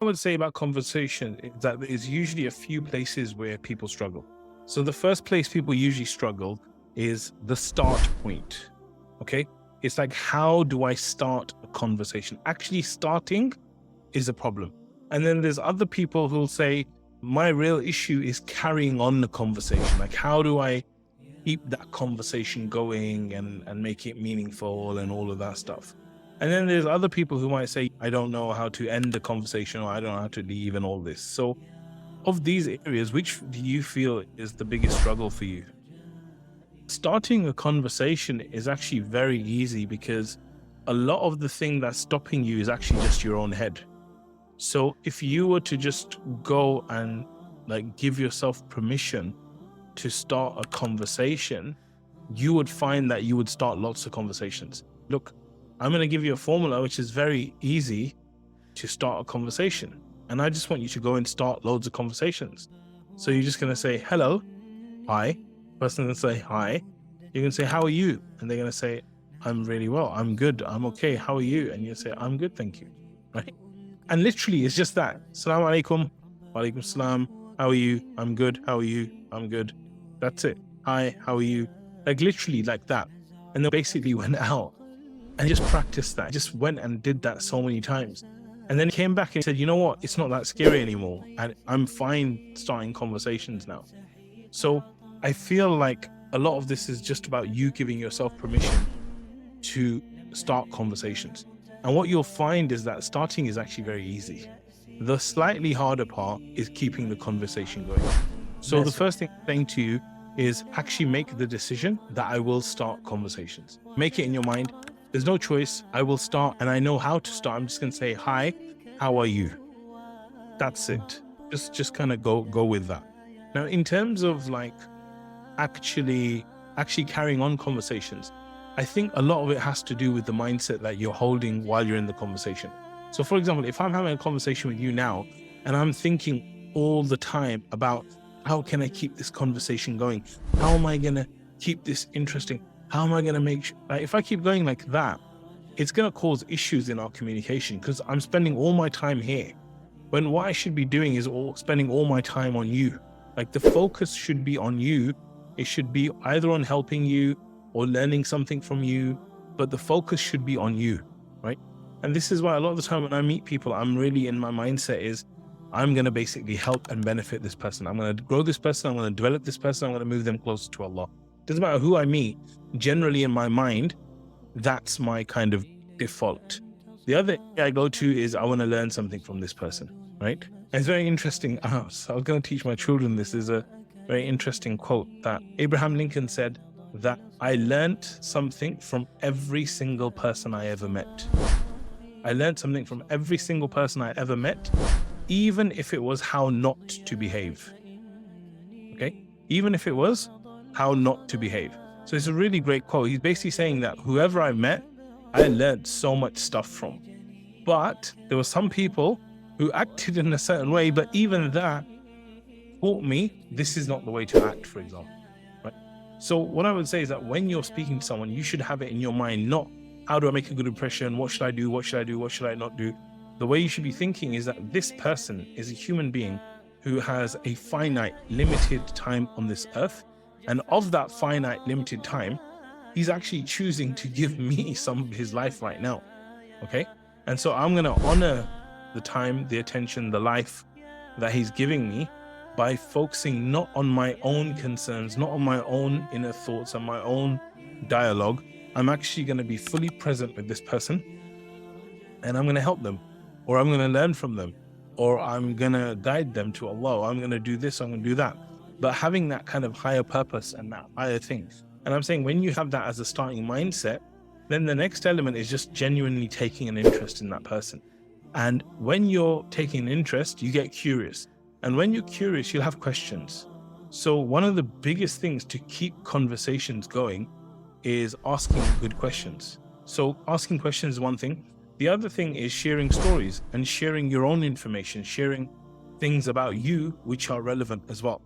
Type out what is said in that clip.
I would say about conversation is that there's usually a few places where people struggle. So the first place people usually struggle is the start point. Okay. It's like, how do I start a conversation? Actually starting is a problem. And then there's other people who'll say, my real issue is carrying on the conversation. Like, how do I keep that conversation going and make it meaningful and all of that stuff? And then there's other people who might say, I don't know how to end the conversation, or I don't know how to leave and all this. So of these areas, which do you feel is the biggest struggle for you? Starting a conversation is actually very easy because a lot of the thing that's stopping you is actually just your own head. So if you were to just go and like give yourself permission to start a conversation, you would find that you would start lots of conversations. Look, I'm going to give you a formula which is very easy to start a conversation. And I just want you to go and start loads of conversations. So you're just going to say, hello, hi. Person going to say, hi. You're going to say, how are you? And they're going to say, I'm really well. I'm good. I'm okay. How are you? And you say, I'm good. Thank you. Right? And literally it's just that. Assalamu alaikum. Wa alikum salam. How are you? I'm good. How are you? I'm good. That's it. Hi, how are you? Like literally like that. And then basically went out and just practiced that. Just went and did that so many times. And then came back and said, you know what? It's not that scary anymore. And I'm fine starting conversations now. So I feel like a lot of this is just about you giving yourself permission to start conversations. And what you'll find is that starting is actually very easy. The slightly harder part is keeping the conversation going. So the first thing I'm saying to you is actually make the decision that I will start conversations. Make it in your mind. There's no choice. I will start, and I know how to start. I'm just going to say, hi, how are you? That's it. Just kind of go with that. Now, in terms of like actually carrying on conversations, I think a lot of it has to do with the mindset that you're holding while you're in the conversation. So for example, if I'm having a conversation with you now and I'm thinking all the time about how can I keep this conversation going? How am I going to keep this interesting? How am I going to make sure, like, if I keep going like that, it's going to cause issues in our communication because I'm spending all my time here when what I should be doing is spending all my time on you. Like the focus should be on you. It should be either on helping you or learning something from you, but the focus should be on you, right? And this is why a lot of the time when I meet people, I'm really in my mindset is I'm going to basically help and benefit this person. I'm going to grow this person. I'm going to develop this person. I'm going to move them closer to Allah. Doesn't matter who I meet, generally in my mind, that's my kind of default. The other thing I go to is I want to learn something from this person, right? And it's very interesting. So I was going to teach my children this. Is a very interesting quote that Abraham Lincoln said that I learned something from every single person I ever met. I learned something from every single person I ever met, even if it was how not to behave. Okay? Even if it was how not to behave. So it's a really great quote. He's basically saying that whoever I met, I learned so much stuff from. But there were some people who acted in a certain way, but even that taught me this is not the way to act, for example. Right? So what I would say is that when you're speaking to someone, you should have it in your mind, not how do I make a good impression? What should I do? What should I do? What should I not do? The way you should be thinking is that this person is a human being who has a finite, limited time on this earth. And of that finite, limited time, he's actually choosing to give me some of his life right now. Okay? And so I'm going to honor the time, the attention, the life that he's giving me by focusing not on my own concerns, not on my own inner thoughts and my own dialogue. I'm actually going to be fully present with this person and I'm going to help them, or I'm going to learn from them, or I'm going to guide them to Allah. I'm going to do this, I'm going to do that. But having that kind of higher purpose and that higher thing. And I'm saying when you have that as a starting mindset, then the next element is just genuinely taking an interest in that person. And when you're taking an interest, you get curious. And when you're curious, you'll have questions. So one of the biggest things to keep conversations going is asking good questions. So asking questions is one thing. The other thing is sharing stories and sharing your own information, sharing things about you which are relevant as well.